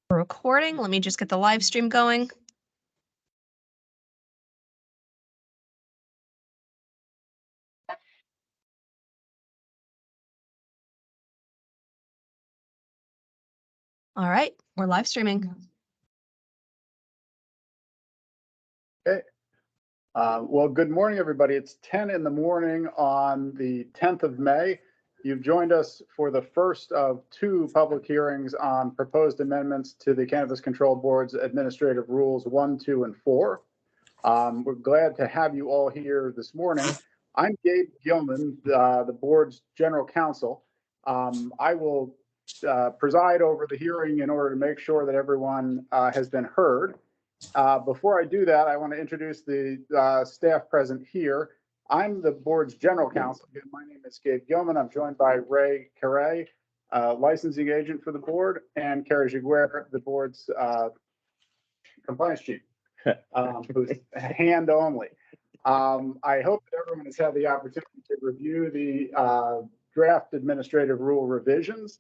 Recording. Let me just get the live stream going. All right, we're live streaming. Okay. Well, good morning, everybody. It's 10 in the morning on the 10th of May. You've joined us for the first of two public hearings on proposed amendments to the Cannabis Control Board's Administrative Rules 1, 2, and 4. We're glad to have you all here this morning. I'm Gabe Gilman, the board's general counsel. I will preside over the hearing in order to make sure that everyone has been heard. Before I do that, I want to introduce the staff present here. I'm the board's general counsel. Again, my name is Gabe Gilman. I'm joined by Ray Carey, licensing agent for the board, and Carrie Jaguar, the board's compliance chief, who's hand only. I hope that everyone has had the opportunity to review the draft administrative rule revisions.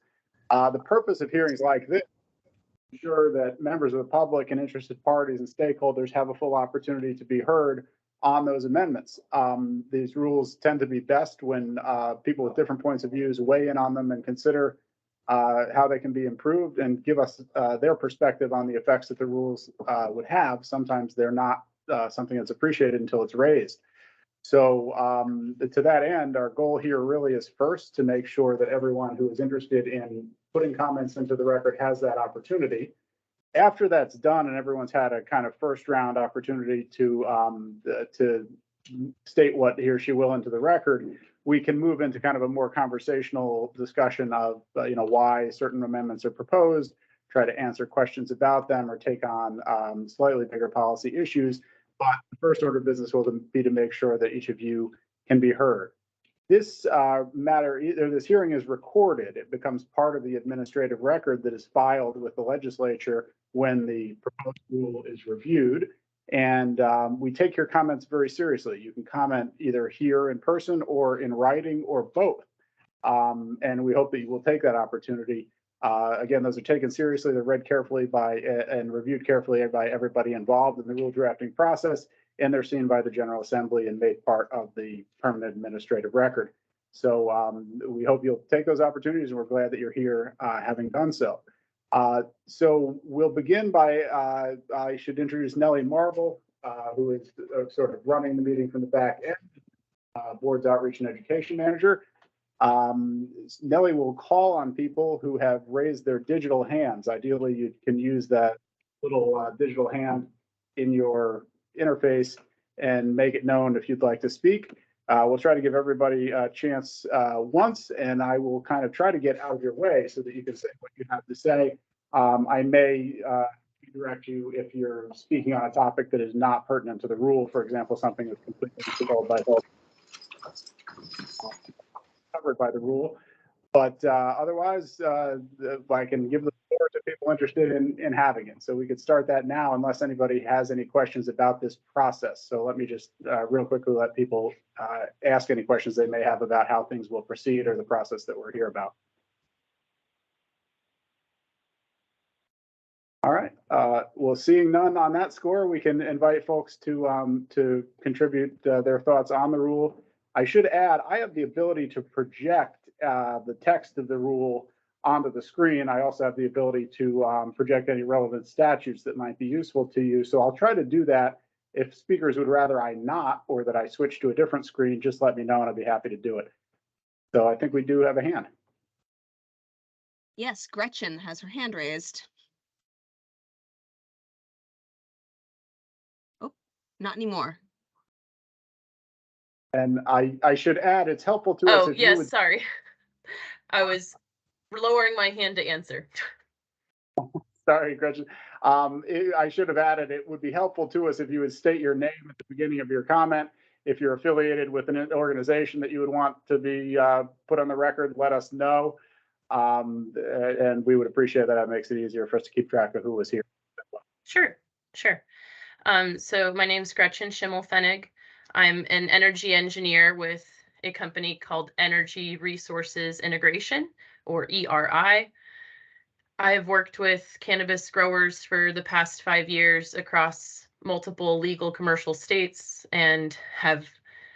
The purpose of hearings like this is to ensure that members of the public and interested parties and stakeholders have a full opportunity to be heard on those amendments. These rules tend to be best when people with different points of views weigh in on them and consider how they can be improved and give us their perspective on the effects that the rules would have. Sometimes they're not something that's appreciated until it's raised. So to that end, our goal here really is first to make sure that everyone who is interested in putting comments into the record has that opportunity. After that's done and everyone's had a kind of first round opportunity to state what he or she will into the record, we can move into kind of a more conversational discussion of why certain amendments are proposed, try to answer questions about them, or take on slightly bigger policy issues. But the first order of business will be to make sure that each of you can be heard. This this hearing is recorded. It becomes part of the administrative record that is filed with the legislature when the proposed rule is reviewed. And we take your comments very seriously. You can comment either here in person or in writing or both. And we hope that you will take that opportunity. Again, those are taken seriously. They're read carefully and reviewed carefully by everybody involved in the rule drafting process, and they're seen by the General Assembly and made part of the permanent administrative record. So we hope you'll take those opportunities, and we're glad that you're here having done so. So we'll begin by, I should introduce Nellie Marble, who is sort of running the meeting from the back end, board's outreach and education manager. Nellie will call on people who have raised their digital hands. Ideally, you can use that little digital hand in your interface and make it known if you'd like to speak. We'll try to give everybody a chance once, and I will kind of try to get out of your way so that you can say what you have to say. I may direct you if you're speaking on a topic that is not pertinent to the rule, for example, something that's completely controlled by covered by the rule. But otherwise, I can give the floor to people interested in having it. So we could start that now, unless anybody has any questions about this process. So let me just real quickly let people ask any questions they may have about how things will proceed or the process that we're here about. All right. Well, seeing none on that score, we can invite folks to contribute their thoughts on the rule. I should add, I have the ability to project the text of the rule onto the screen. I also have the ability to project any relevant statutes that might be useful to you. So I'll try to do that. If speakers would rather I not, or that I switch to a different screen, just let me know and I'll be happy to do it. So I think we do have a hand. Yes, Gretchen has her hand raised. Oh, not anymore. And I should add, it's helpful to us. Oh, yes, sorry. I was lowering my hand to answer. Sorry, Gretchen. I should have added, it would be helpful to us if you would state your name at the beginning of your comment. If you're affiliated with an organization that you would want to be put on the record, let us know. And we would appreciate that. It makes it easier for us to keep track of who was here. Sure. So my name's Gretchen Schimmel-Fenig. I'm an energy engineer with a company called Energy Resources Integration, or ERI. I've worked with cannabis growers for the past 5 years across multiple legal commercial states and have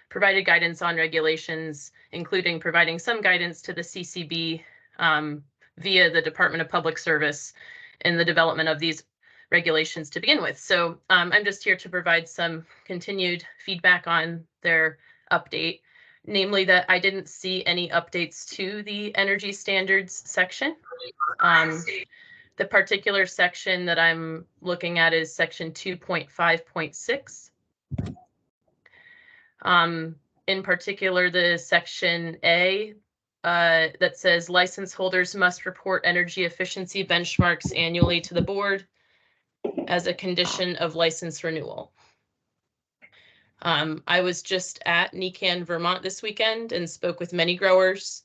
provided guidance on regulations, including providing some guidance to the CCB via the Department of Public Service in the development of these regulations to begin with. So I'm just here to provide some continued feedback on their update, namely that I didn't see any updates to the energy standards section. The particular section that I'm looking at is section 2.5.6. In particular, the section A that says license holders must report energy efficiency benchmarks annually to the board as a condition of license renewal. I was just at NECAN Vermont this weekend and spoke with many growers,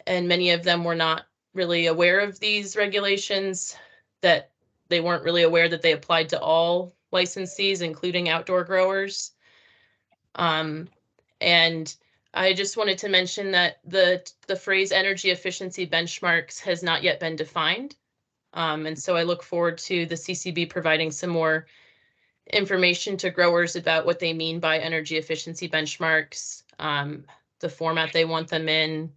and many of them were not really aware of these regulations, that they weren't really aware that they applied to all licensees, including outdoor growers. And I just wanted to mention that the phrase energy efficiency benchmarks has not yet been defined. And so I look forward to the CCB providing some more information to growers about what they mean by energy efficiency benchmarks, the format they want them in,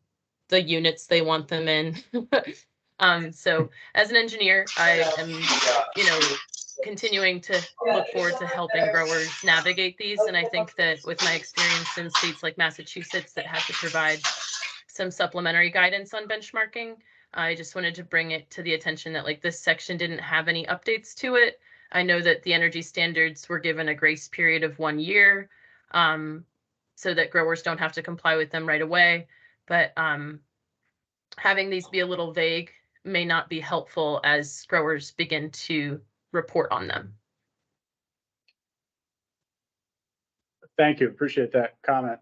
the units they want them in. So as an engineer, I am, continuing to look forward to helping growers navigate these. And I think that with my experience in states like Massachusetts that had to provide some supplementary guidance on benchmarking, I just wanted to bring it to the attention that like this section didn't have any updates to it. I know that the energy standards were given a grace period of 1 year, so that growers don't have to comply with them right away. But having these be a little vague may not be helpful as growers begin to report on them. Thank you. Appreciate that comment.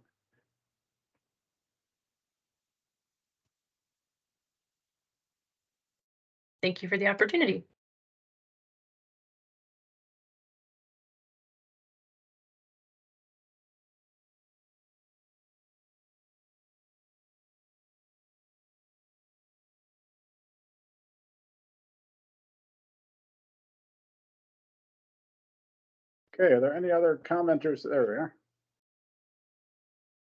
Thank you for the opportunity. Okay, are there any other commenters? There we are.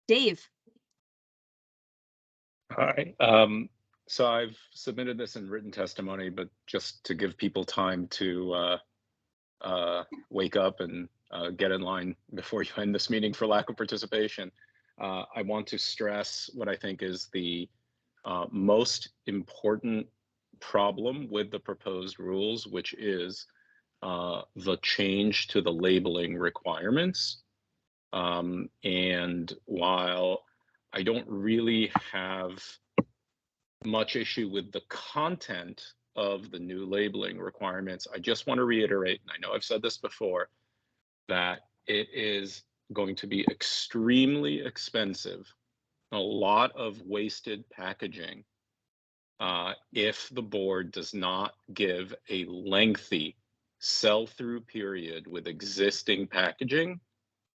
Dave. Hi. So I've submitted this in written testimony, but just to give people time to wake up and get in line before you end this meeting for lack of participation, I want to stress what I think is the most important problem with the proposed rules, which is the change to the labeling requirements. And while I don't really have much issue with the content of the new labeling requirements, I just want to reiterate, and I know I've said this before, that it is going to be extremely expensive, a lot of wasted packaging, if the board does not give a lengthy sell-through period with existing packaging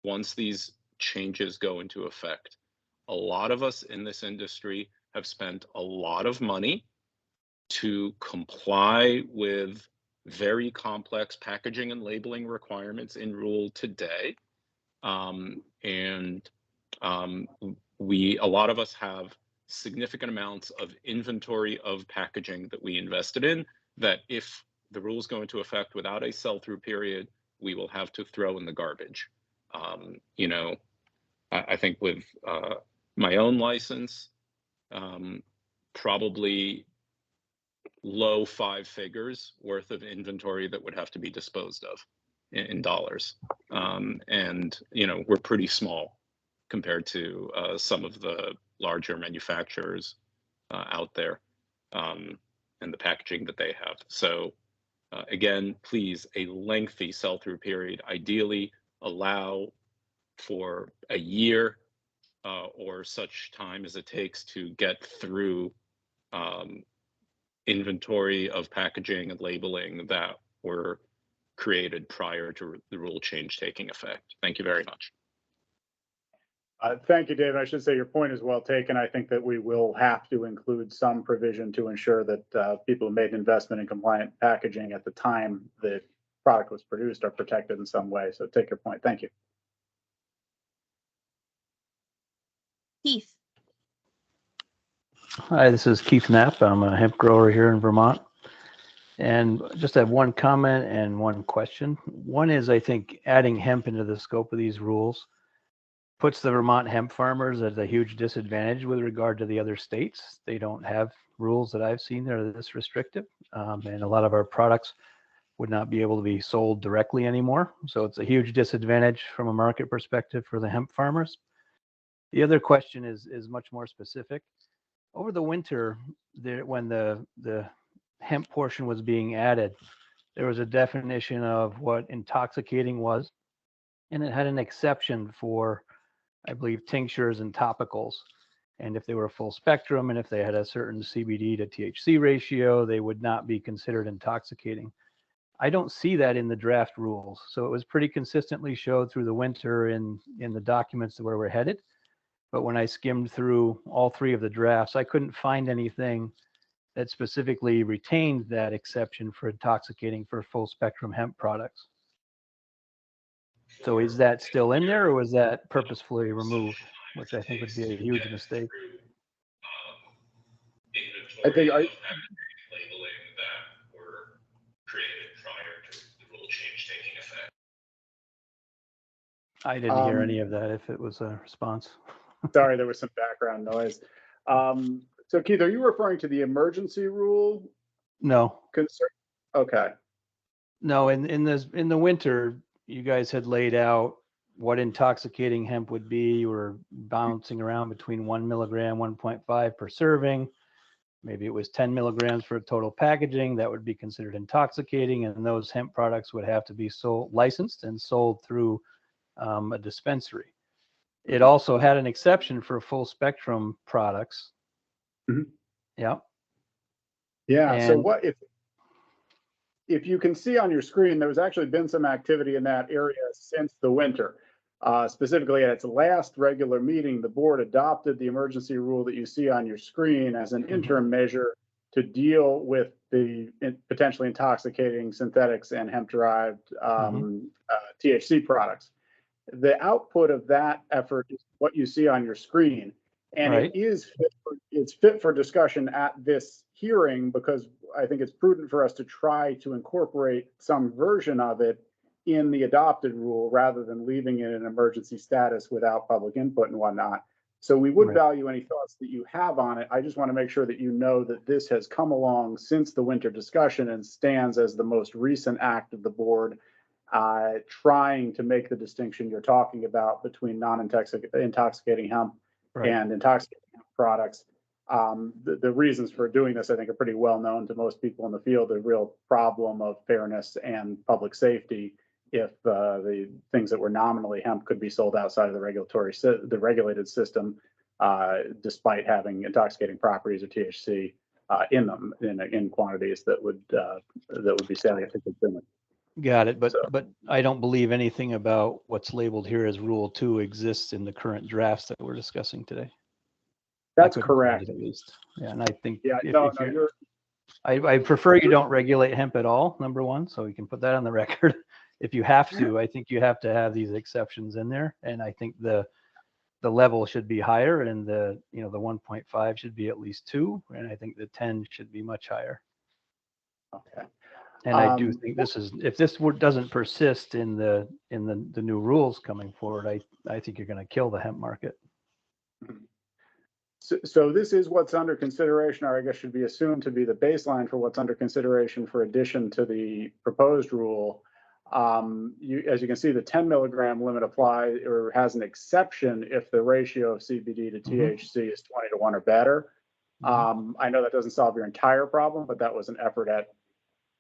once these changes go into effect. A lot of us in this industry have spent a lot of money to comply with very complex packaging and labeling requirements in rule today. A lot of us have significant amounts of inventory of packaging that we invested in that if the rules go into effect without a sell-through period, we will have to throw in the garbage. I think with my own license, probably low 5 figures worth of inventory that would have to be disposed of in dollars. And, we're pretty small compared to some of the larger manufacturers out there and the packaging that they have. So again, please, a lengthy sell-through period, ideally allow for a year or such time as it takes to get through inventory of packaging and labeling that were created prior to the rule change taking effect. Thank you very much. Thank you, David. I should say your point is well taken. I think that we will have to include some provision to ensure that people who made an investment in compliant packaging at the time the product was produced are protected in some way. So take your point. Thank you. Keith. Hi, this is Keith Knapp. I'm a hemp grower here in Vermont. And just have one comment and one question. One is, I think adding hemp into the scope of these rules puts the Vermont hemp farmers at a huge disadvantage with regard to the other states. They don't have rules that I've seen that are this restrictive. And a lot of our products would not be able to be sold directly anymore. So it's a huge disadvantage from a market perspective for the hemp farmers. The other question is much more specific. Over the winter, when the hemp portion was being added, there was a definition of what intoxicating was, and it had an exception for, I believe, tinctures and topicals. And if they were full spectrum and if they had a certain CBD to THC ratio, they would not be considered intoxicating. I don't see that in the draft rules. So it was pretty consistently showed through the winter in the documents where we're headed. But when I skimmed through all three of the drafts, I couldn't find anything that specifically retained that exception for intoxicating for full spectrum hemp products. So is that still in there, or was that purposefully removed, which I think would be a huge mistake? I think labeling that were created prior to the rule change taking effect. I didn't hear any of that if it was a response. Sorry, there was some background noise. So Keith, are you referring to the emergency rule No, concern? Okay. no. In the winter, you guys had laid out what intoxicating hemp would be. You were bouncing around between 1 milligram, 1.5 per serving. Maybe it was 10 milligrams for total packaging. That would be considered intoxicating, and those hemp products would have to be licensed and sold through a dispensary. It also had an exception for full spectrum products. Mhm. Yeah. Yeah. So And what if you can see on your screen, there's actually been some activity in that area since the winter. Specifically, at its last regular meeting, the board adopted the emergency rule that you see on your screen as an interim measure to deal with the potentially intoxicating synthetics and hemp-derived THC products. The output of that effort is what you see on your screen, and Right. it's fit for discussion at this hearing because I think it's prudent for us to try to incorporate some version of it in the adopted rule rather than leaving it in emergency status without public input and whatnot. So we would Right. value any thoughts that you have on it. I just want to make sure that you know that this has come along since the winter discussion and stands as the most recent act of the board, trying to make the distinction you're talking about between non-intoxicating hemp Right. and intoxicating hemp products. The reasons for doing this, I think, are pretty well known to most people in the field. The real problem of fairness and public safety if the things that were nominally hemp could be sold outside of the regulated system, despite having intoxicating properties or THC in them in quantities that would be salient to consumers. Got it. But I don't believe anything about what's labeled here as Rule 2 exists in the current drafts that we're discussing today. That's correct. At least. Yeah, and I think I prefer you don't regulate hemp at all, number one, so we can put that on the record. If you have to, I think you have to have these exceptions in there, and I think the level should be higher, and the 1.5 should be at least 2, and I think the 10 should be much higher. Okay. And I do think if this doesn't persist in the new rules coming forward, I think you're going to kill the hemp market. So this is what's under consideration, or I guess should be assumed to be the baseline for what's under consideration for addition to the proposed rule. As you can see, the 10 milligram limit applies or has an exception if the ratio of CBD to THC is 20 to 1 or better. I know that doesn't solve your entire problem, but that was an effort at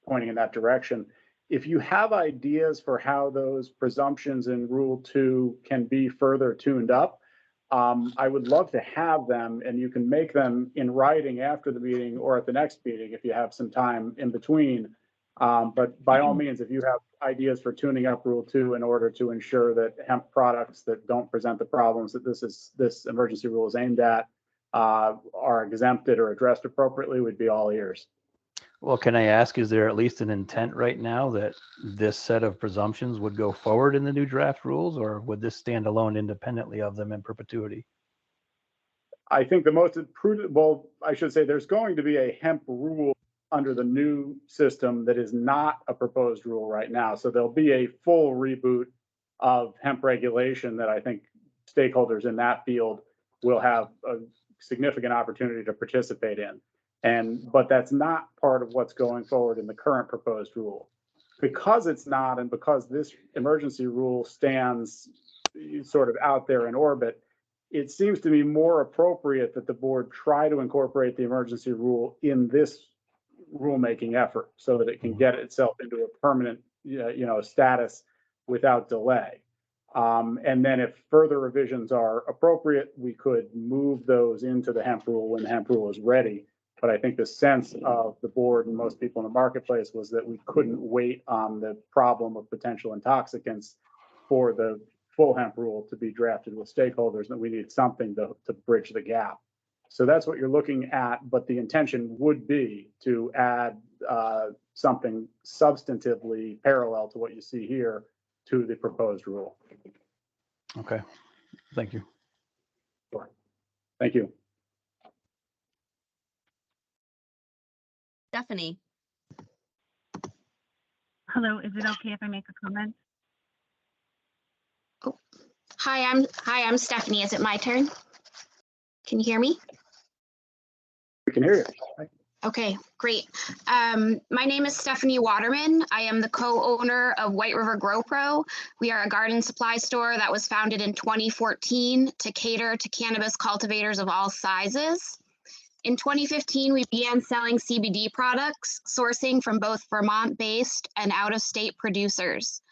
pointing in that direction. If you have ideas for how those presumptions in Rule 2 can be further tuned up, I would love to have them, and you can make them in writing after the meeting or at the next meeting if you have some time in between. But by all means, if you have ideas for tuning up Rule 2 in order to ensure that hemp products that don't present the problems that this emergency rule is aimed at are exempted or addressed appropriately, we'd be all ears. Well, can I ask, is there at least an intent right now that this set of presumptions would go forward in the new draft rules, or would this stand alone independently of them in perpetuity? I think the most prudent, well, I should say there's going to be a hemp rule under the new system that is not a proposed rule right now. So there'll be a full reboot of hemp regulation that I think stakeholders in that field will have a significant opportunity to participate in. But that's not part of what's going forward in the current proposed rule. Because it's not, and because this emergency rule stands sort of out there in orbit, it seems to me more appropriate that the board try to incorporate the emergency rule in this rulemaking effort so that it can get itself into a permanent, status without delay. And then if further revisions are appropriate, we could move those into the hemp rule when the hemp rule is ready. But I think the sense of the board and most people in the marketplace was that we couldn't wait on the problem of potential intoxicants for the full hemp rule to be drafted with stakeholders, that we need something to bridge the gap. So that's what you're looking at, but the intention would be to add something substantively parallel to what you see here to the proposed rule. Okay, thank you. Sure. Thank you. Stephanie. Hello, is it okay if I make a comment? Hi, I'm Stephanie. Is it my turn? Can you hear me? We can hear you. Hi. Okay, great. My name is Stephanie Waterman. I am the co-owner of White River Grow Pro. We are a garden supply store that was founded in 2014 to cater to cannabis cultivators of all sizes. In 2015, we began selling CBD products, sourcing from both Vermont-based and out-of-state producers.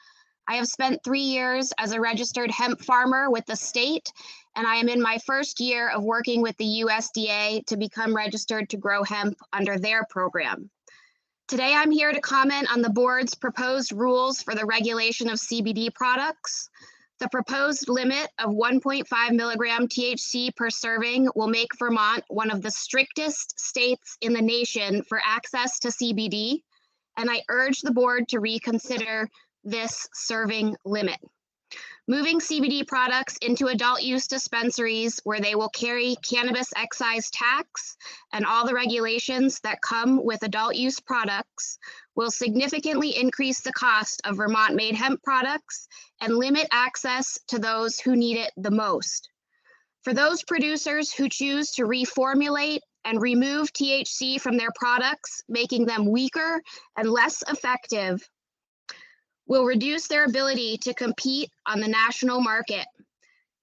I have spent 3 years as a registered hemp farmer with the state, and I am in my first year of working with the USDA to become registered to grow hemp under their program. Today, I'm here to comment on the board's proposed rules for the regulation of CBD products. The proposed limit of 1.5 milligram THC per serving will make Vermont one of the strictest states in the nation for access to CBD, and I urge the board to reconsider this serving limit. Moving CBD products into adult use dispensaries where they will carry cannabis excise tax and all the regulations that come with adult use products will significantly increase the cost of Vermont-made hemp products and limit access to those who need it the most. For those producers who choose to reformulate and remove THC from their products, making them weaker and less effective, will reduce their ability to compete on the national market.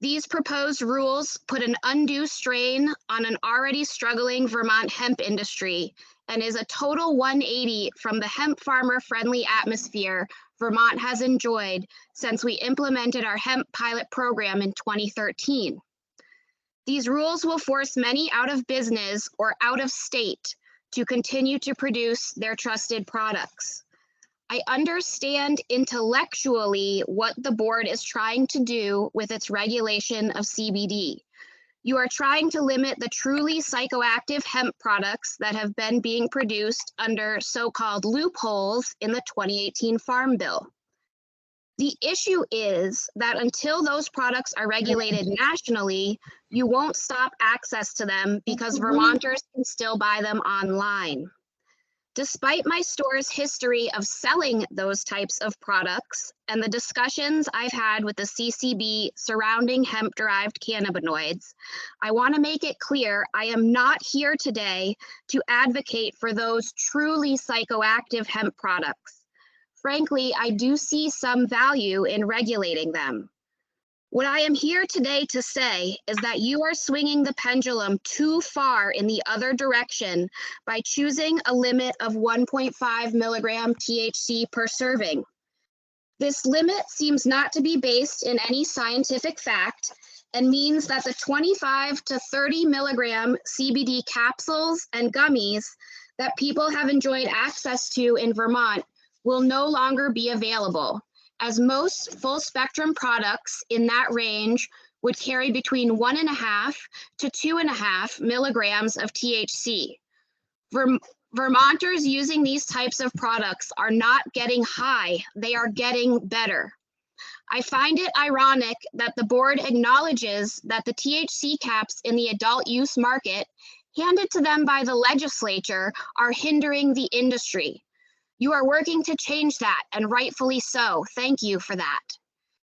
These proposed rules put an undue strain on an already struggling Vermont hemp industry and is a total 180 from the hemp farmer-friendly atmosphere Vermont has enjoyed since we implemented our hemp pilot program in 2013. These rules will force many out of business or out of state to continue to produce their trusted products. I understand intellectually what the board is trying to do with its regulation of CBD. You are trying to limit the truly psychoactive hemp products that have been being produced under so-called loopholes in the 2018 Farm Bill. The issue is that until those products are regulated nationally, you won't stop access to them because Vermonters can still buy them online. Despite my store's history of selling those types of products and the discussions I've had with the CCB surrounding hemp-derived cannabinoids, I want to make it clear I am not here today to advocate for those truly psychoactive hemp products. Frankly, I do see some value in regulating them. What I am here today to say is that you are swinging the pendulum too far in the other direction by choosing a limit of 1.5 milligram THC per serving. This limit seems not to be based in any scientific fact and means that the 25 to 30 milligram CBD capsules and gummies that people have enjoyed access to in Vermont will no longer be available, as most full spectrum products in that range would carry between 1.5 to 2.5 milligrams of THC. Vermonters using these types of products are not getting high, they are getting better. I find it ironic that the board acknowledges that the THC caps in the adult use market handed to them by the legislature are hindering the industry. You are working to change that, and rightfully so. Thank you for that.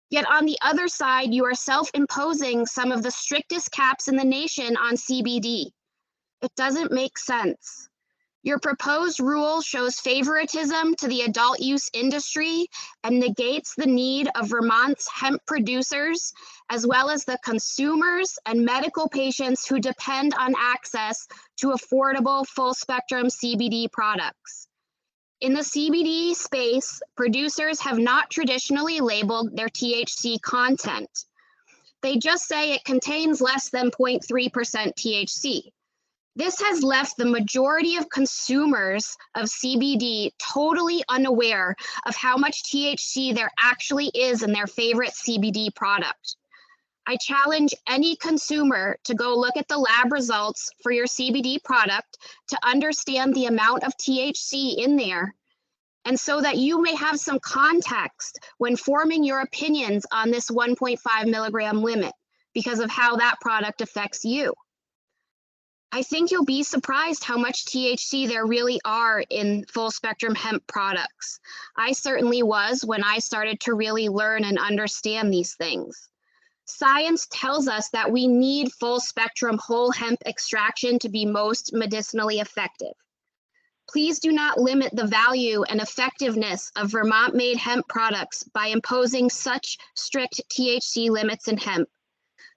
Yet on the other side, you are self-imposing some of the strictest caps in the nation on CBD. It doesn't make sense. Your proposed rule shows favoritism to the adult use industry and negates the need of Vermont's hemp producers, as well as the consumers and medical patients who depend on access to affordable full-spectrum CBD products. In the CBD space, producers have not traditionally labeled their THC content. They just say it contains less than 0.3% THC. This has left the majority of consumers of CBD totally unaware of how much THC there actually is in their favorite CBD product. I challenge any consumer to go look at the lab results for your CBD product to understand the amount of THC in there, and so that you may have some context when forming your opinions on this 1.5 milligram limit because of how that product affects you. I think you'll be surprised how much THC there really are in full spectrum hemp products. I certainly was when I started to really learn and understand these things. Science tells us that we need full spectrum whole hemp extraction to be most medicinally effective. Please do not limit the value and effectiveness of Vermont-made hemp products by imposing such strict THC limits in hemp.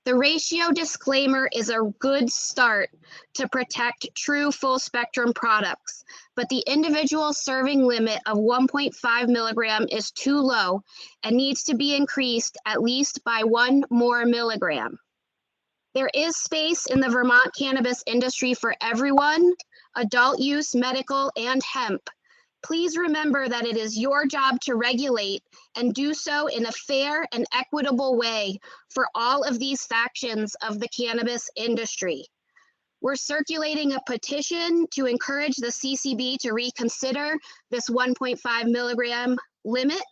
The ratio disclaimer is a good start to protect true full spectrum products, but the individual serving limit of 1.5 milligram is too low and needs to be increased at least by 1 more milligram. There is space in the Vermont cannabis industry for everyone, adult use, medical, and hemp. Please remember that it is your job to regulate and do so in a fair and equitable way for all of these factions of the cannabis industry. We're circulating a petition to encourage the CCB to reconsider this 1.5 milligram limit.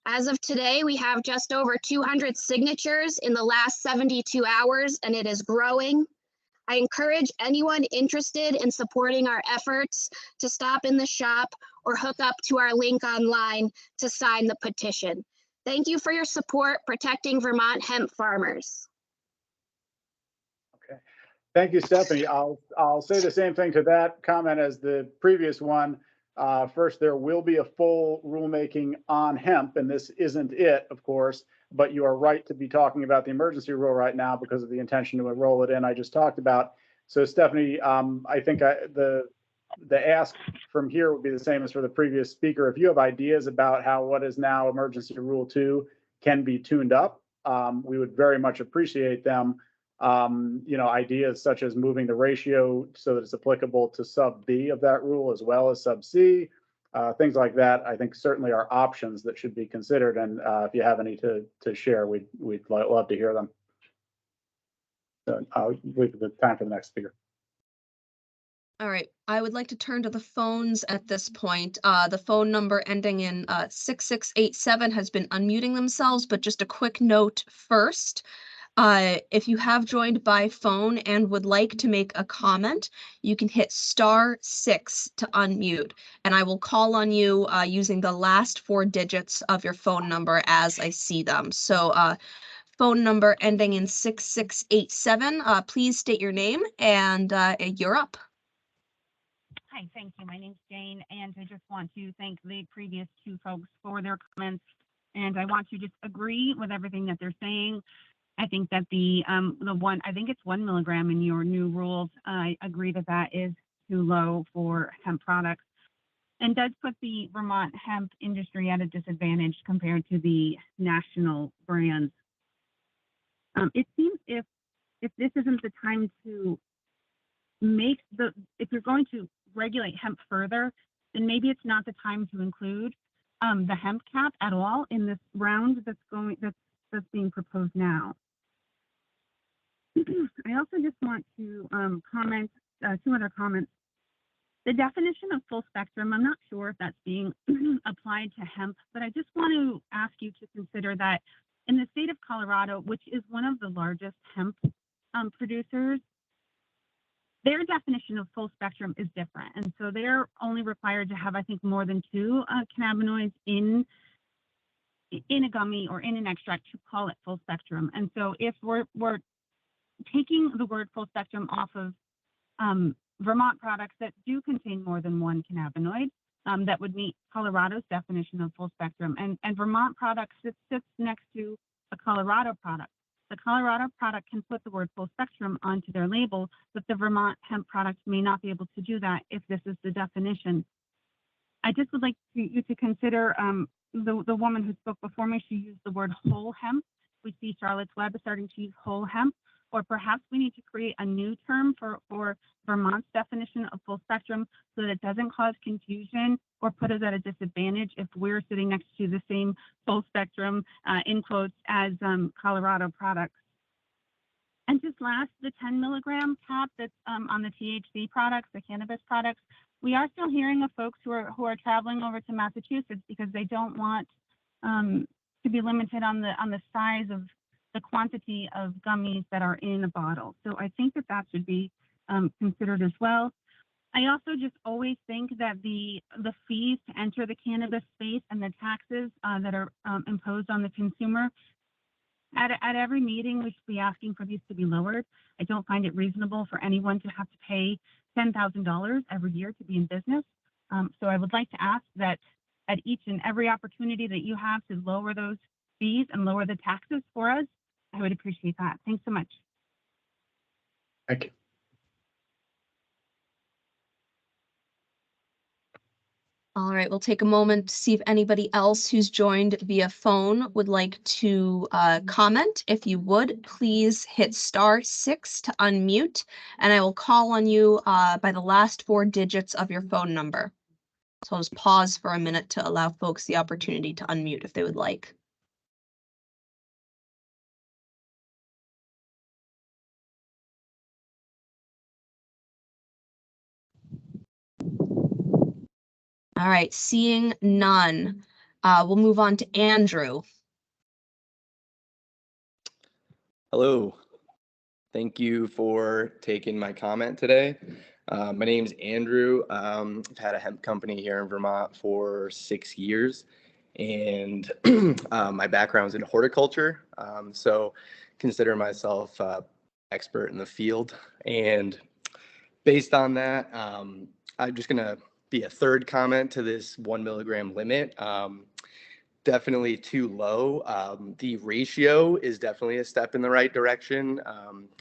As of today, we have just over 200 signatures in the last 72 hours, and it is growing. I encourage anyone interested in supporting our efforts to stop in the shop or hook up to our link online to sign the petition. Thank you for your support protecting Vermont hemp farmers. Okay. Thank you, Stephanie. I'll say the same thing to that comment as the previous one. First, there will be a full rulemaking on hemp, and this isn't it, of course, but you are right to be talking about the emergency rule right now because of the intention to enroll it in I just talked about. So Stephanie, I think the ask from here would be the same as for the previous speaker. If you have ideas about how what is now emergency rule 2 can be tuned up, we would very much appreciate them. Ideas such as moving the ratio so that it's applicable to sub B of that rule as well as sub C, things like that, I think certainly are options that should be considered. And if you have any to share, we'd love to hear them. So I'll leave the time for the next speaker. All right, I would like to turn to the phones at this point. The phone number ending in 6687 has been unmuting themselves, but just a quick note first. If you have joined by phone and would like to make a comment, you can hit *6 to unmute, and I will call on you using the last 4 digits of your phone number as I see them. So phone number ending in 6687, please state your name and you're up. Hi, thank you. My name's Jane, and I just want to thank the previous 2 folks for their comments. And I want to just agree with everything that they're saying. I think that I think it's 1 milligram in your new rules. I agree that that is too low for hemp products and does put the Vermont hemp industry at a disadvantage compared to the national brands. It seems if this isn't the time to if you're going to regulate hemp further, then maybe it's not the time to include the hemp cap at all in this round that's being proposed now. I also just want to comment two other comments. The definition of full spectrum, I'm not sure if that's being applied to hemp, but I just want to ask you to consider that in the state of Colorado, which is one of the largest hemp producers, their definition of full spectrum is different. And so they're only required to have, I think, more than 2 cannabinoids in a gummy or in an extract to call it full spectrum. And so if we're taking the word full spectrum off of Vermont products that do contain more than 1 cannabinoid, that would meet Colorado's definition of full spectrum. And Vermont products sits next to a Colorado product. The Colorado product can put the word full spectrum onto their label, but the Vermont hemp product may not be able to do that if this is the definition. I just would like you to consider the woman who spoke before me. She used the word whole hemp. We see Charlotte's Web is starting to use whole hemp, or perhaps we need to create a new term for Vermont's definition of full spectrum so that it doesn't cause confusion or put us at a disadvantage if we're sitting next to the same full spectrum, in quotes, as Colorado products. And just last, the 10 milligram cap that's on the THC products, the cannabis products, we are still hearing of folks who are traveling over to Massachusetts because they don't want to be limited on the size of the quantity of gummies that are in a bottle. So I think that should be considered as well. I also just always think that the fees to enter the cannabis space and the taxes that are imposed on the consumer, at every meeting we should be asking for these to be lowered. I don't find it reasonable for anyone to have to pay $10,000 every year to be in business. So I would like to ask that at each and every opportunity that you have to lower those fees and lower the taxes for us, I would appreciate that. Thanks so much. Thank you. All right, we'll take a moment to see if anybody else who's joined via phone would like to comment. If you would, please hit *6 to unmute, and I will call on you by the last 4 digits of your phone number. So I'll just pause for a minute to allow folks the opportunity to unmute if they would like. All right, seeing none, we'll move on to Andrew. Hello. Thank you for taking my comment today. My name's Andrew. I've had a hemp company here in Vermont for 6 years, and my background's in horticulture. So consider myself expert in the field. And based on that, I'm just gonna be a third comment to this 1 milligram limit. Definitely too low. The ratio is definitely a step in the right direction.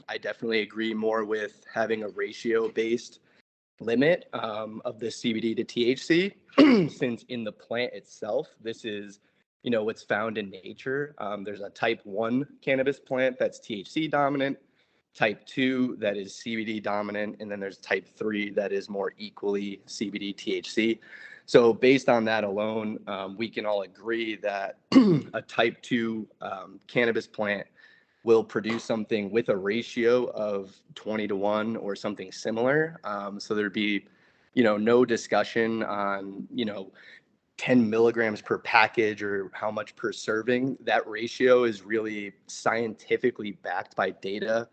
I definitely agree more with having a ratio-based limit of the CBD to THC, since in the plant itself, this is, what's found in nature. There's a type 1 cannabis plant that's THC dominant, type 2 that is CBD dominant, and then there's type 3 that is more equally CBD THC. So based on that alone, we can all agree that a type 2 cannabis plant will produce something with a ratio of 20-1 or something similar. So there'd be, no discussion on, 10 milligrams per package or how much per serving. That ratio is really scientifically backed by data.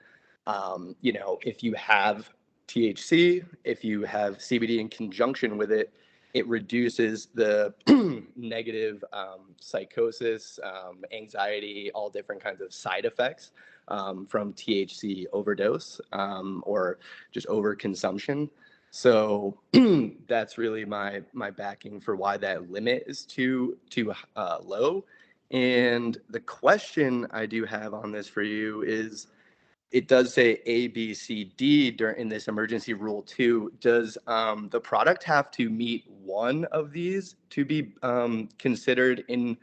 If you have THC, if you have CBD in conjunction with it, it reduces the negative psychosis, anxiety, all different kinds of side effects from THC overdose or just overconsumption. So that's really my backing for why that limit is too low. And the question I do have on this for you is, it does say A, B, C, D in this emergency rule 2. Does the product have to meet one of these to be considered in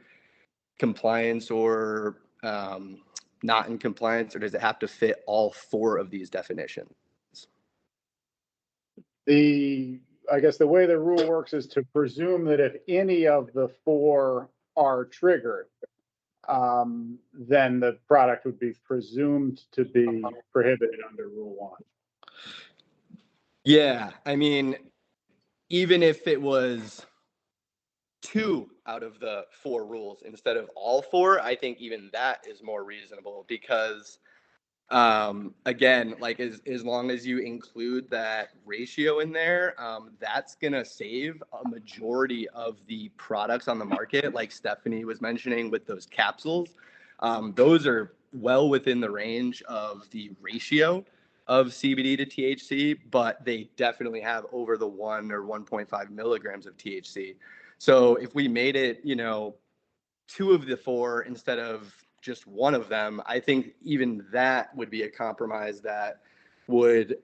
compliance or not in compliance, or does it have to fit all 4 of these definitions? The I guess the way the rule works is to presume that if any of the four are triggered, then the product would be presumed to be prohibited under Rule 1. Yeah, I mean, even if it was 2 out of the 4 rules instead of all 4, I think even that is more reasonable because again, like as long as you include that ratio in there, that's gonna save a majority of the products on the market, like Stephanie was mentioning with those capsules. Those are well within the range of the ratio of CBD to THC, but they definitely have over the 1 or 1.5 milligrams of THC. So if we made it, 2 of the 4 instead of just one of them, I think even that would be a compromise that would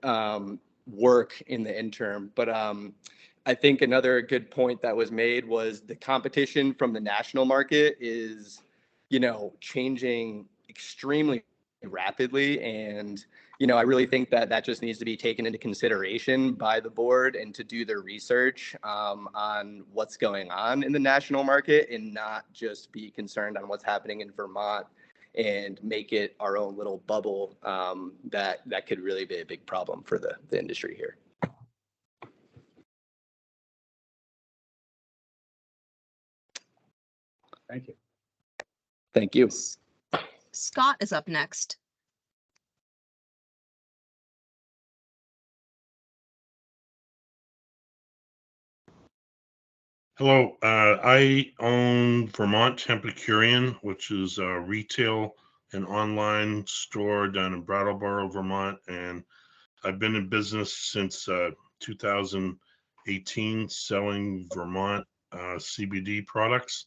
work in the interim. But I think another good point that was made was the competition from the national market is, changing extremely rapidly. And, I really think that that just needs to be taken into consideration by the board and to do their research on what's going on in the national market and not just be concerned on what's happening in Vermont and make it our own little bubble that could really be a big problem for the industry here. Thank you. Thank you. Scott is up next. Hello, I own Vermont Epicurean, which is a retail and online store down in Brattleboro, Vermont, and I've been in business since 2018 selling Vermont CBD products.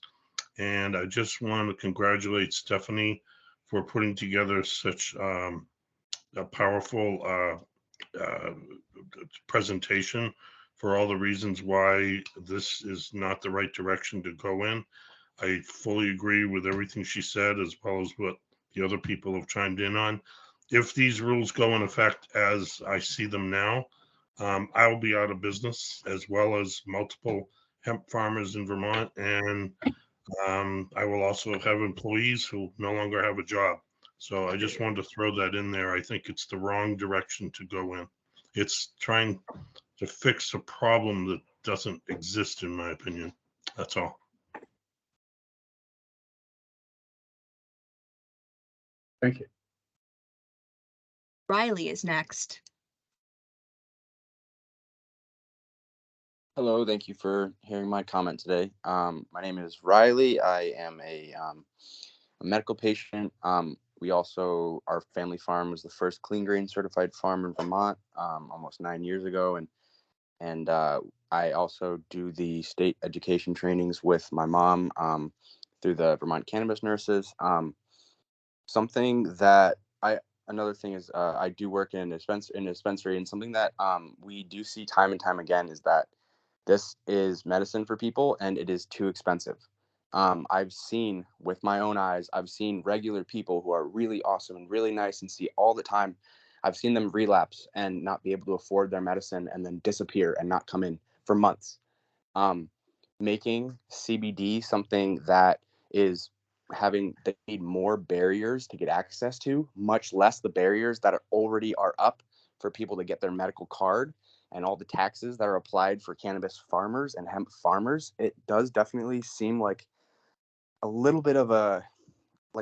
And I just want to congratulate Stephanie for putting together such a powerful presentation for all the reasons why this is not the right direction to go in. I fully agree with everything she said, as well as what the other people have chimed in on. If these rules go in effect as I see them now, I will be out of business, as well as multiple hemp farmers in Vermont. And I will also have employees who no longer have a job. So I just wanted to throw that in there. I think it's the wrong direction to go in. It's trying to fix a problem that doesn't exist, in my opinion. That's all. Thank you. Riley is next. Hello, thank you for hearing my comment today. My name is Riley. I am a medical patient. Our family farm was the first clean grain certified farm in Vermont almost 9 years ago, and I also do the state education trainings with my mom through the Vermont Cannabis Nurses. Another thing is I do work in a dispensary, and something that we do see time and time again is that this is medicine for people and it is too expensive. I've seen with my own eyes, I've seen regular people who are really awesome and really nice and see all the time. I've seen them relapse and not be able to afford their medicine and then disappear and not come in for months. Making CBD something that is they need more barriers to get access to, much less the barriers that already are up for people to get their medical card and all the taxes that are applied for cannabis farmers and hemp farmers. It does definitely seem like a little bit of a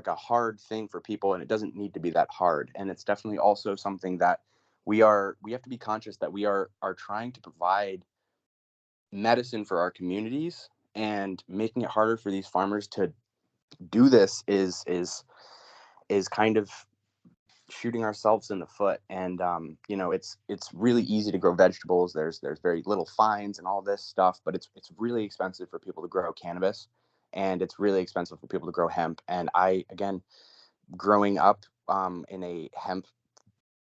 hard thing for people, and it doesn't need to be that hard. And it's definitely also something that we have to be conscious that we are trying to provide medicine for our communities, and making it harder for these farmers to do this is kind of shooting ourselves in the foot. And it's really easy to grow vegetables. There's very little fines and all this stuff, but it's really expensive for people to grow cannabis, and it's really expensive for people to grow hemp. And growing up in a hemp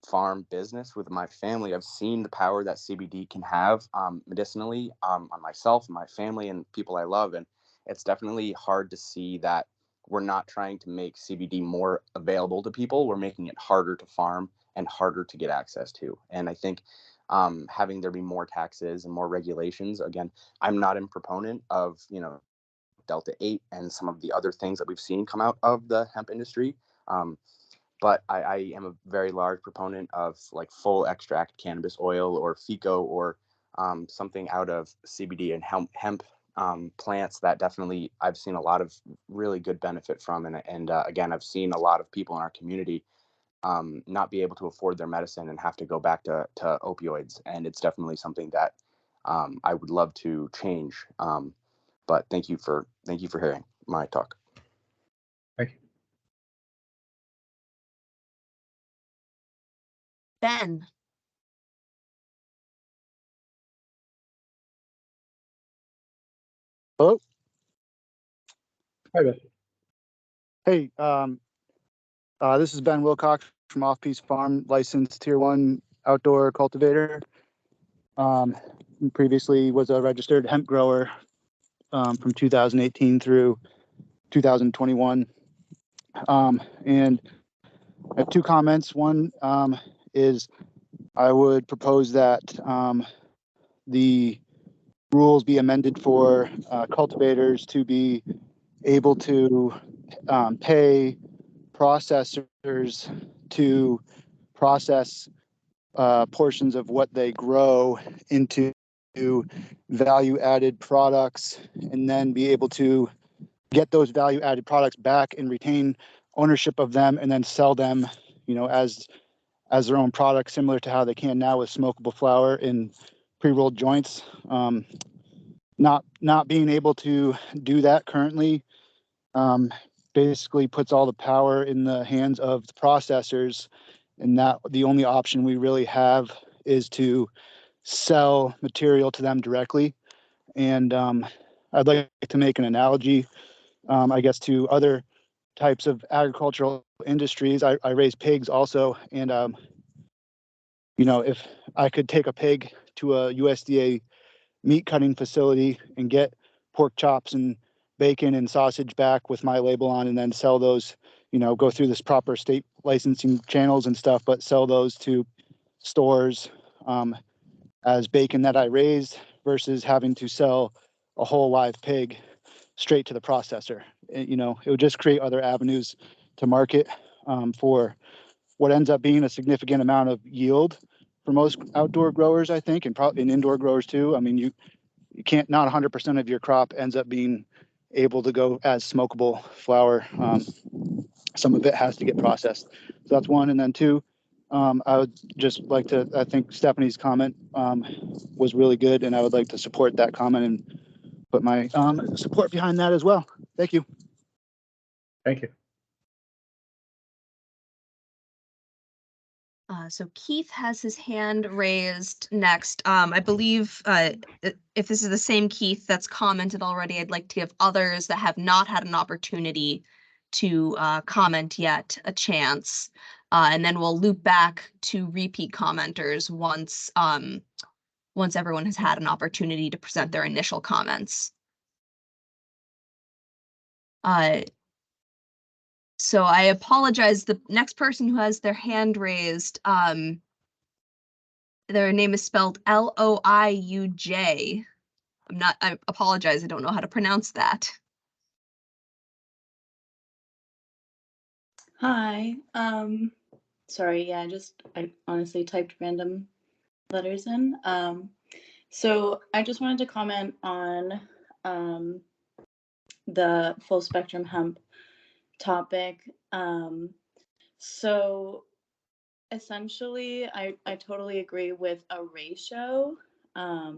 farm business with my family, I've seen the power that CBD can have medicinally on myself and my family and people I love. And it's definitely hard to see that we're not trying to make CBD more available to people. We're making it harder to farm and harder to get access to. And I think having there be more taxes and more regulations. Again, I'm not a proponent of, Delta 8 and some of the other things that we've seen come out of the hemp industry. But I am a very large proponent of like full extract cannabis oil or FICO or something out of CBD and hemp plants that definitely I've seen a lot of really good benefit from. And again, I've seen a lot of people in our community not be able to afford their medicine and have to go back to opioids. And it's definitely something that I would love to change. But thank you for hearing my talk. Thank you. Ben. Hello. Hi, Ben. Hey, this is Ben Wilcox from Off Piece Farm, licensed Tier 1 outdoor cultivator. Previously was a registered hemp grower from 2018 through 2021. And I have two comments. One is I would propose that the rules be amended for cultivators to be able to pay processors to process portions of what they grow into value-added products, and then be able to get those value-added products back and retain ownership of them, and then sell them, as their own product, similar to how they can now with smokable flower in pre-rolled joints. Not being able to do that currently basically puts all the power in the hands of the processors, and that the only option we really have is to sell material to them directly. And I'd like to make an analogy, I guess, to other types of agricultural industries. I raise pigs also, and if I could take a pig to a USDA meat cutting facility and get pork chops and bacon and sausage back with my label on, and then sell those, go through this proper state licensing channels and stuff, but sell those to stores as bacon that I raised, versus having to sell a whole live pig straight to the processor. It would just create other avenues to market for what ends up being a significant amount of yield for most outdoor growers, I think, and probably in indoor growers too. I mean, you can't, not 100% of your crop ends up being able to go as smokable flower. Some of it has to get processed. So that's one. And then two, I would just like to, I think Stephanie's comment was really good, and I would like to support that comment and put my support behind that as well. Thank you. Thank you. So Keith has his hand raised next. I believe if this is the same Keith that's commented already, I'd like to give others that have not had an opportunity to comment yet a chance. And then we'll loop back to repeat commenters once everyone has had an opportunity to present their initial comments. So I apologize. The next person who has their hand raised, their name is spelled Loiuj. I apologize. I don't know how to pronounce that. Hi. Sorry. Yeah, I honestly typed random letters in. So I just wanted to comment on the full spectrum hemp topic. So essentially, I totally agree with a ratio. I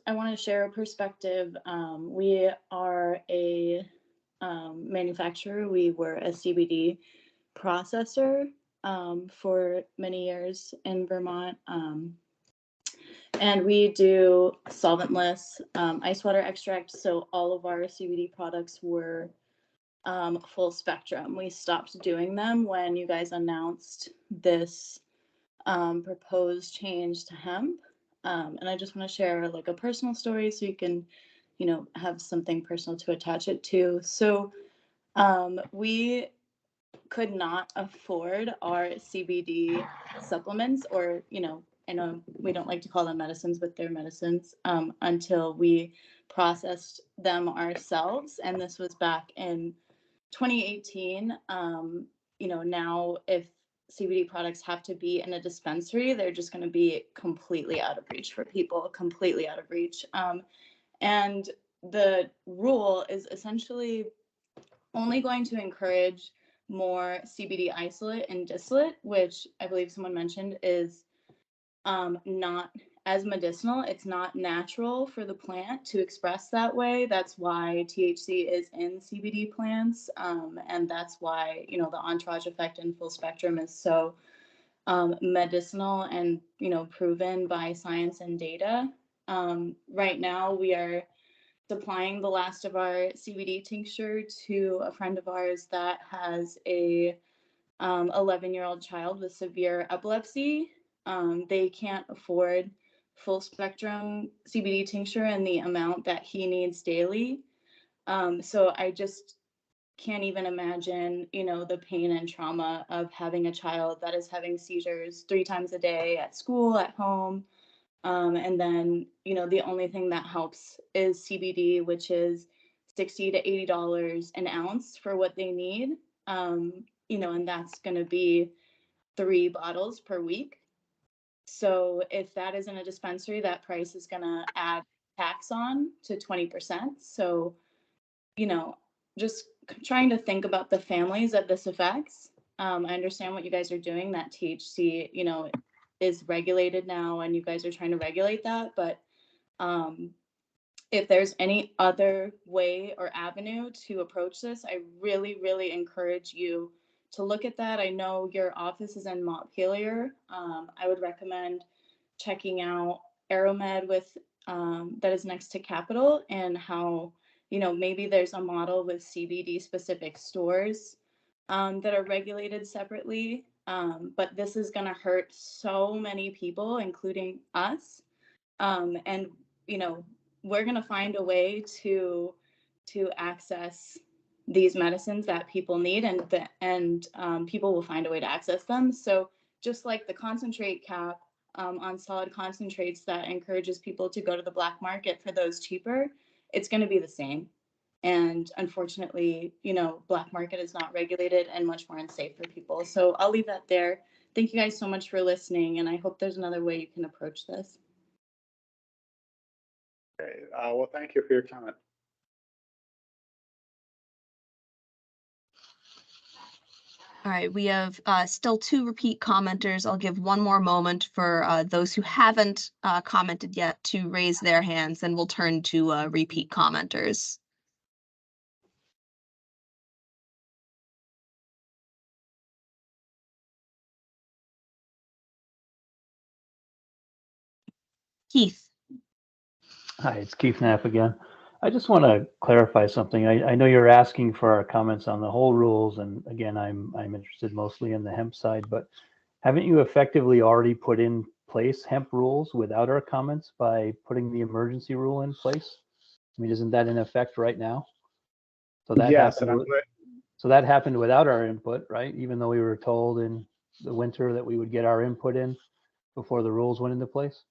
want to share a perspective. We are a manufacturer. We were a CBD processor for many years in Vermont. And we do solventless ice water extract. So all of our CBD products were full spectrum. We stopped doing them when you guys announced this proposed change to hemp. And I just want to share like a personal story so you can, have something personal to attach it to. So we could not afford our CBD supplements or, I know we don't like to call them medicines, but they're medicines, until we processed them ourselves. And this was back in 2018. Now if CBD products have to be in a dispensary, they're just going to be completely out of reach for people, completely out of reach. And the rule is essentially only going to encourage more CBD isolate and distillate, which I believe someone mentioned is not as medicinal. It's not natural for the plant to express that way. That's why THC is in CBD plants. And that's why, the entourage effect in full spectrum is so medicinal and, proven by science and data. Right now, we are supplying the last of our CBD tincture to a friend of ours that has a 11-year-old child with severe epilepsy. They can't afford full spectrum CBD tincture in the amount that he needs daily. So I just can't even imagine, the pain and trauma of having a child that is having seizures 3 times a day at school, at home. And then, the only thing that helps is CBD, which is $60 to $80 an ounce for what they need. And that's going to be 3 bottles per week. So if that is in a dispensary, that price is going to add tax on to 20%. So, just trying to think about the families that this affects. I understand what you guys are doing, that THC, is regulated now and you guys are trying to regulate that. But if there's any other way or avenue to approach this, I really, really encourage you to look at that. I know your office is in Montpelier. I would recommend checking out Aeromed with that is next to Capitol, and how, maybe there's a model with CBD specific stores that are regulated separately. But this is going to hurt so many people, including us. And, we're going to find a way to access these medicines that people need, and people will find a way to access them. So just like the concentrate cap on solid concentrates that encourages people to go to the black market for those cheaper, it's going to be the same. And unfortunately, black market is not regulated and much more unsafe for people. So I'll leave that there. Thank you guys so much for listening, and I hope there's another way you can approach this. Okay, well, thank you for your comment. All right, we have still 2 repeat commenters. I'll give one more moment for those who haven't commented yet to raise their hands, and we'll turn to repeat commenters. Keith. Hi, it's Keith Knapp again. I just want to clarify something. I know you're asking for our comments on the whole rules, and again, I'm interested mostly in the hemp side, but haven't you effectively already put in place hemp rules without our comments by putting the emergency rule in place? I mean, isn't that in effect right now? So that Yes, happened. So that happened without our input, right? Even though we were told in the winter that we would get our input in before the rules went into place.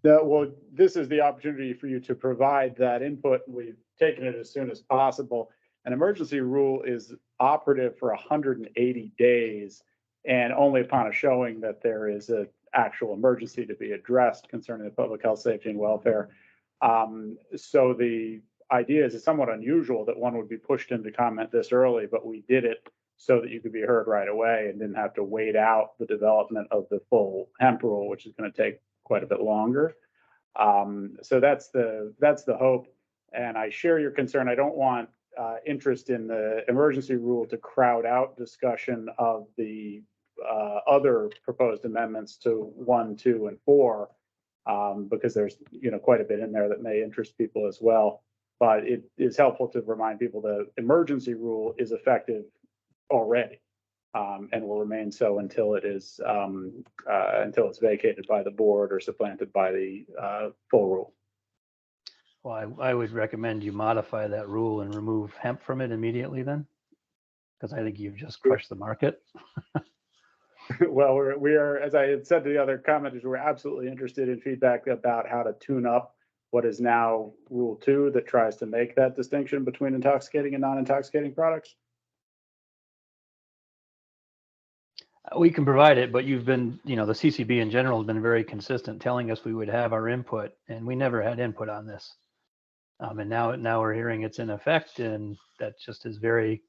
Well, this is the opportunity for you to provide that input. We've taken it as soon as possible. An emergency rule is operative for 180 days, and only upon a showing that there is an actual emergency to be addressed concerning the public health, safety, and welfare. So the idea is it's somewhat unusual that one would be pushed into comment this early, but we did it so that you could be heard right away and didn't have to wait out the development of the full hemp rule, which is going to take quite a bit longer. So that's the hope. And I share your concern. I don't want interest in the emergency rule to crowd out discussion of the other proposed amendments to 1, 2, and 4, because there's quite a bit in there that may interest people as well. But it is helpful to remind people the emergency rule is effective already. And will remain so until it is until it's vacated by the board or supplanted by the full rule. Well, I would recommend you modify that rule and remove hemp from it immediately then, because I think you've just crushed the market. Well, we are, as I had said to the other commenters, we're absolutely interested in feedback about how to tune up what is now Rule 2 that tries to make that distinction between intoxicating and non-intoxicating products. We can provide it, but you've been, the CCB in general has been very consistent telling us we would have our input, and we never had input on this. And now we're hearing it's in effect, and that just is very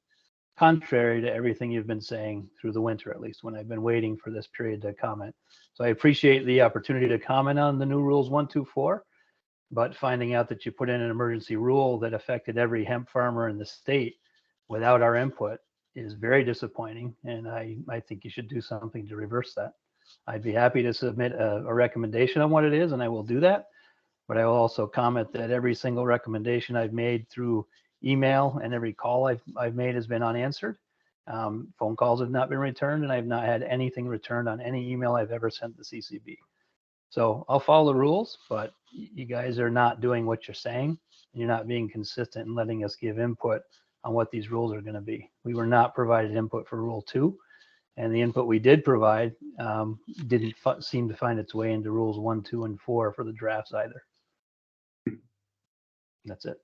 contrary to everything you've been saying through the winter, at least when I've been waiting for this period to comment. So I appreciate the opportunity to comment on the new rules 1, 2, 4, but finding out that you put in an emergency rule that affected every hemp farmer in the state without our input is very disappointing. And I think you should do something to reverse that. I'd be happy to submit a recommendation on what it is, and I will do that. But I will also comment that every single recommendation I've made through email and every call I've made has been unanswered. Phone calls have not been returned, and I've not had anything returned on any email I've ever sent the CCB. So I'll follow the rules, but you guys are not doing what you're saying, and you're not being consistent in letting us give input on what these rules are going to be. We were not provided input for Rule 2, and the input we did provide didn't seem to find its way into Rules 1, 2, and 4 for the drafts either. That's it.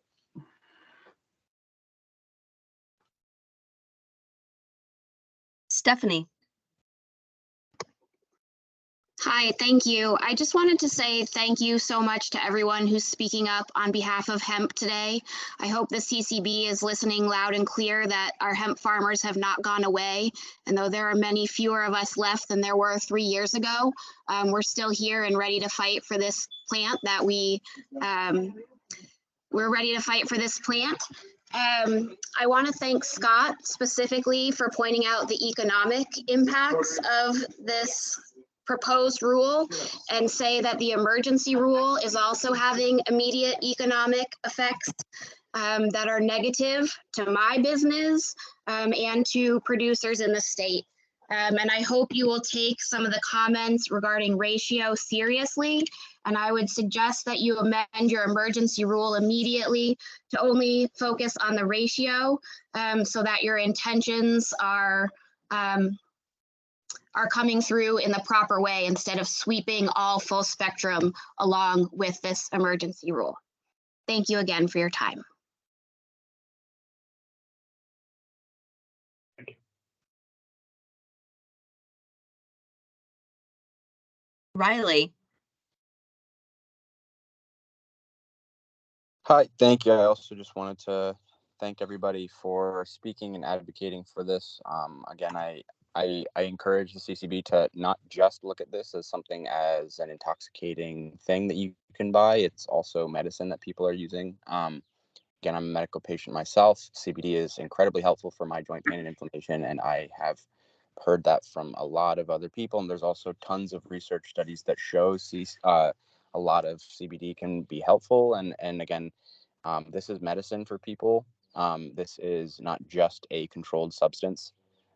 Stephanie. Hi, thank you. I just wanted to say thank you so much to everyone who's speaking up on behalf of hemp today. I hope the CCB is listening loud and clear that our hemp farmers have not gone away. And though there are many fewer of us left than there were 3 years ago, we're still here and ready to fight for this plant that we're ready to fight for this plant. I want to thank Scott specifically for pointing out the economic impacts of this proposed rule and say that the emergency rule is also having immediate economic effects that are negative to my business and to producers in the state. And I hope you will take some of the comments regarding ratio seriously. And I would suggest that you amend your emergency rule immediately to only focus on the ratio so that your intentions are coming through in the proper way instead of sweeping all full spectrum along with this emergency rule. Thank you again for your time. Riley. Hi, thank you. I also just wanted to thank everybody for speaking and advocating for this. Again, I encourage the CCB to not just look at this as something as an intoxicating thing that you can buy. It's also medicine that people are using. Again, I'm a medical patient myself. CBD is incredibly helpful for my joint pain and inflammation, and I have heard that from a lot of other people. And there's also tons of research studies that show a lot of CBD can be helpful. And again, this is medicine for people. This is not just a controlled substance.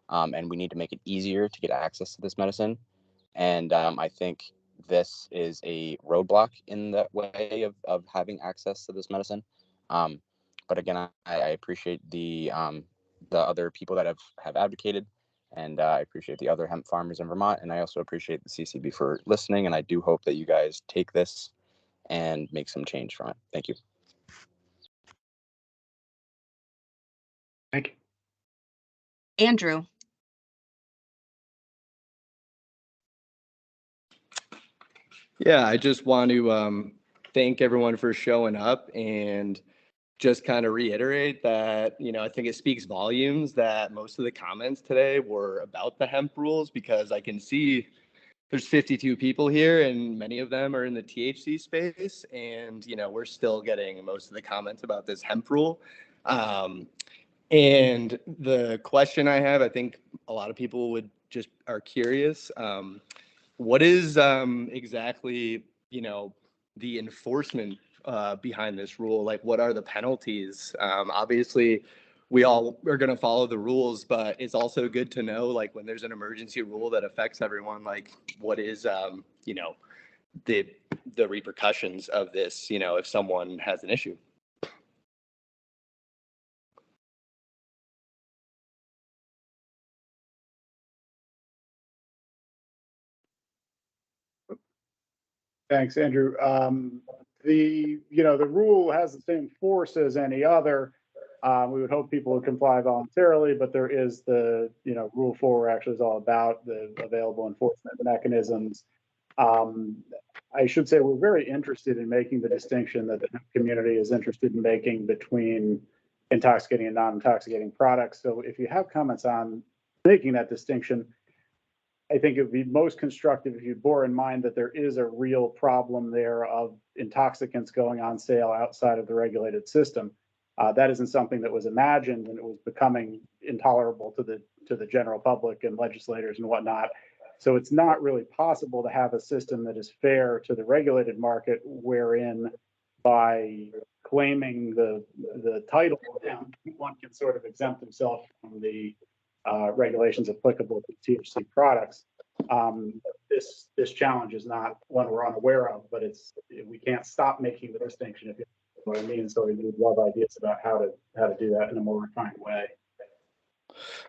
And we need to make it easier to get access to this medicine. And I think this is a roadblock in the way of having access to this medicine. But again, I appreciate the other people that have advocated, and I appreciate the other hemp farmers in Vermont, and I also appreciate the CCB for listening. And I do hope that you guys take this and make some change from it. Thank you. Thank you. Andrew. Yeah, I just want to thank everyone for showing up and just kind of reiterate that, I think it speaks volumes that most of the comments today were about the hemp rules, because I can see there's 52 people here and many of them are in the THC space. And, we're still getting most of the comments about this hemp rule. And the question I have, I think a lot of people are curious. What is exactly, the enforcement behind this rule? Like, what are the penalties? Obviously, we all are going to follow the rules, but it's also good to know, like, when there's an emergency rule that affects everyone, like, what is, the repercussions of this, if someone has an issue. Thanks, Andrew. The rule has the same force as any other. We would hope people would comply voluntarily, but there is Rule 4 actually is all about the available enforcement mechanisms. I should say we're very interested in making the distinction that the community is interested in making between intoxicating and non-intoxicating products. So if you have comments on making that distinction, I think it would be most constructive if you bore in mind that there is a real problem there of intoxicants going on sale outside of the regulated system. That isn't something that was imagined and it was becoming intolerable to the general public and legislators and whatnot. So it's not really possible to have a system that is fair to the regulated market, wherein by claiming the title, one can sort of exempt himself from the regulations applicable to THC products. This challenge is not one we're unaware of, but we can't stop making the distinction, if you know what I mean. So we would love ideas about how to do that in a more refined way.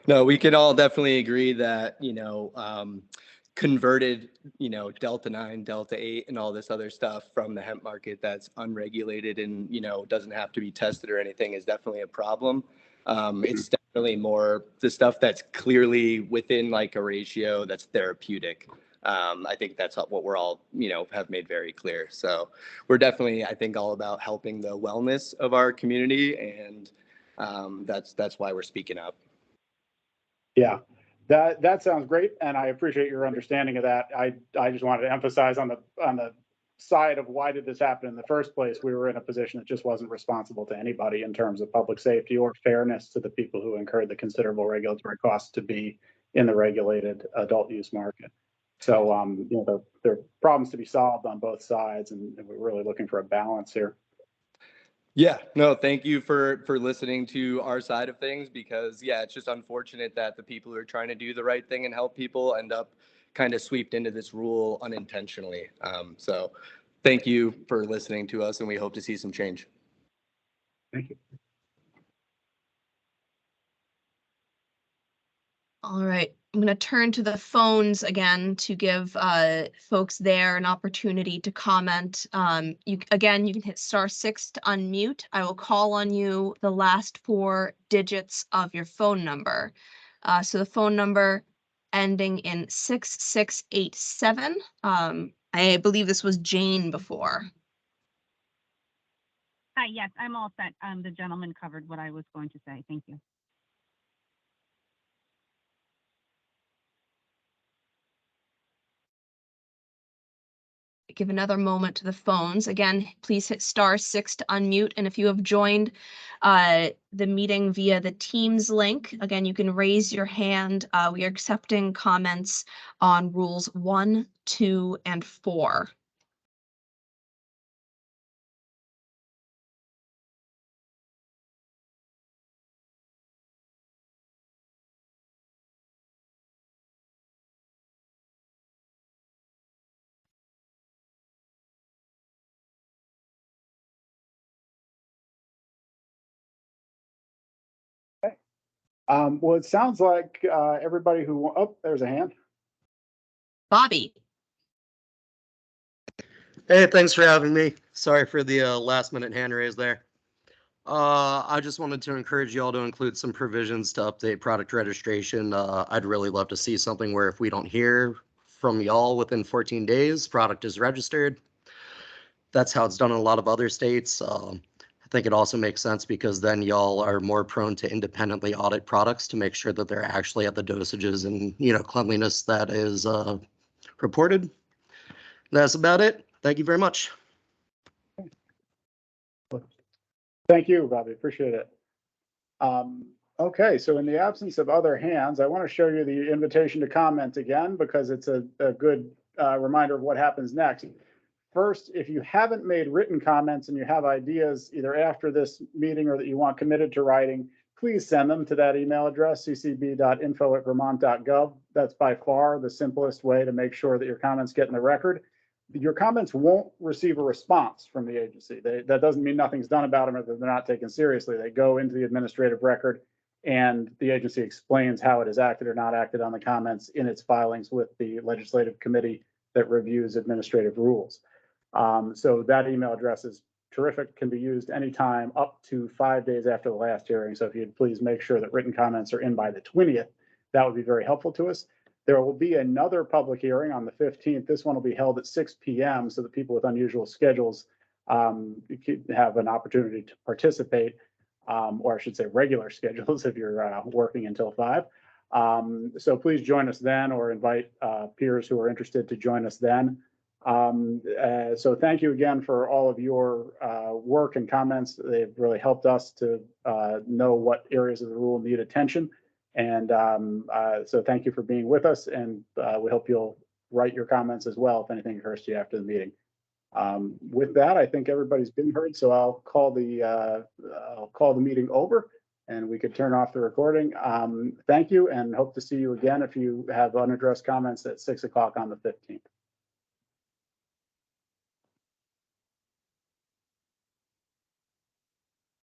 No, we could all definitely agree that, converted, Delta 9, Delta 8, and all this other stuff from the hemp market that's unregulated and, doesn't have to be tested or anything is definitely a problem. It's definitely more the stuff that's clearly within like a ratio that's therapeutic. I think that's what we're all, have made very clear. So we're definitely, I think, all about helping the wellness of our community. And that's why we're speaking up. Yeah, that sounds great, and I appreciate your understanding of that. I just wanted to emphasize on the side of why did this happen in the first place. We were in a position that just wasn't responsible to anybody in terms of public safety or fairness to the people who incurred the considerable regulatory costs to be in the regulated adult use market. So there are problems to be solved on both sides, and we're really looking for a balance here. Yeah, no, thank you for listening to our side of things, because it's just unfortunate that the people who are trying to do the right thing and help people end up kind of swept into this rule unintentionally. So thank you for listening to us, and we hope to see some change. Thank you. All right, I'm going to turn to the phones again to give folks there an opportunity to comment. You can hit *6 to unmute. I will call on you the last 4 digits of your phone number. So the phone number ending in 6687. I believe this was Jane before. Yes, I'm all set. The gentleman covered what I was going to say. Thank you. Give another moment to the phones. Again, please hit *6 to unmute. And if you have joined the meeting via the Teams link, again, you can raise your hand. We are accepting comments on rules 1, 2, and 4. Well, it sounds like everybody there's a hand. Bobby. Hey, thanks for having me. Sorry for the last minute hand raise there. I just wanted to encourage you all to include some provisions to update product registration. I'd really love to see something where if we don't hear from y'all within 14 days, product is registered. That's how it's done in a lot of other states. I think it also makes sense because then y'all are more prone to independently audit products to make sure that they're actually at the dosages and cleanliness that is reported. That's about it. Thank you very much. Thank you, Bobby. Appreciate it. Okay, so in the absence of other hands, I want to show you the invitation to comment again, because it's a good reminder of what happens next. First, if you haven't made written comments and you have ideas either after this meeting or that you want committed to writing, please send them to that email address, ccb.info@vermont.gov. That's by far the simplest way to make sure that your comments get in the record. Your comments won't receive a response from the agency. That doesn't mean nothing's done about them or that they're not taken seriously. They go into the administrative record, and the agency explains how it has acted or not acted on the comments in its filings with the legislative committee that reviews administrative rules. So that email address is terrific, can be used anytime up to 5 days after the last hearing. So if you'd please make sure that written comments are in by the 20th, that would be very helpful to us. There will be another public hearing on the 15th. This one will be held at 6 p.m. so that people with unusual schedules have an opportunity to participate, or I should say regular schedules if you're working until 5. So please join us then, or invite peers who are interested to join us then. So thank you again for all of your work and comments. They've really helped us to know what areas of the rule need attention. And so thank you for being with us, and we hope you'll write your comments as well if anything occurs to you after the meeting. With that, I think everybody's been heard, so I'll call the meeting over, and we could turn off the recording. Thank you, and hope to see you again if you have unaddressed comments at 6 o'clock on the 15th.